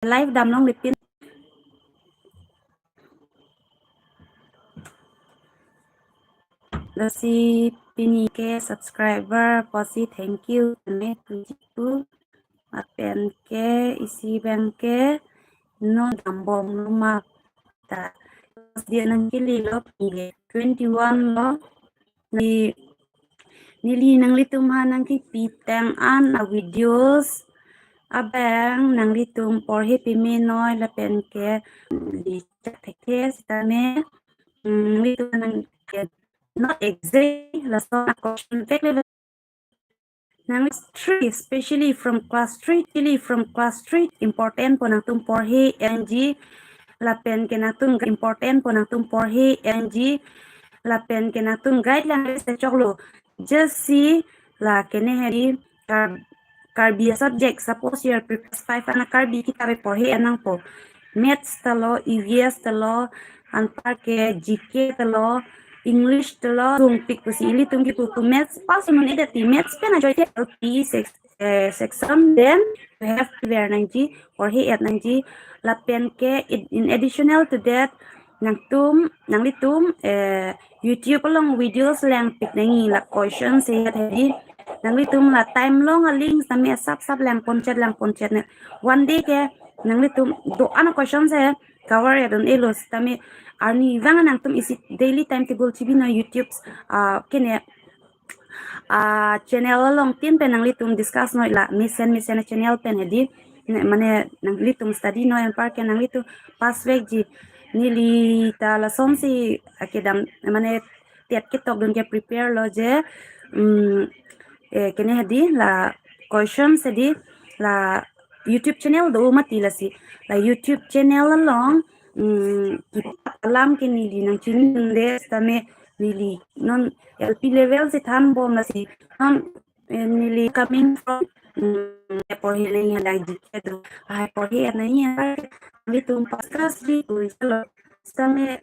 live đam long lipin si pini ke subscriber posi thank you ne tu apen ke isi bank ke no dambom no ma ta dia nang kili lo pinge 21 lo ni nili nang litum ha nang ki pitang an a videos abang nang litum por he pime noi la pen ke li chat the sitame litum nang ke not exactly la so question nang three especially from class 3 important po nang tum por he ng la pen ke nang tum important po nang tum por he ng la pen ke nang tum guideline se choklo just see la kene heri karbi subject suppose you are prepared 5 ana karbi kita be por he anang po maths talo EVS talo anpar ke GK talo English talo tung pik pusi ili tung ki tu maths pas mun ida ti maths pe na joy te LP section then you have to learn nangji or he at nangji la pen ke in additional to that nang litum YouTube long videos lang pik nangi la questions se hedi nang litum la time long a link sami sap lang ponchet ne one day ke nang litum do ana questions se cover ya don elos tami arni vanga nang tum isi daily timetable chibi na YouTube kene channel long tin pe nang litum discuss no la misen channel pen hedi mane nang litum study no en park nang litum pas weg ji nili ta la somsi akedam mane tiat kitok don ke prepare lo je kene hedi la questions hedi la YouTube channel do mati la si la YouTube channel long kita alam ke nili nang chinin des tame nili non LP level se tham bom la si non nili coming from por hele yang lagi itu por hele nanya itu paskas di itu tame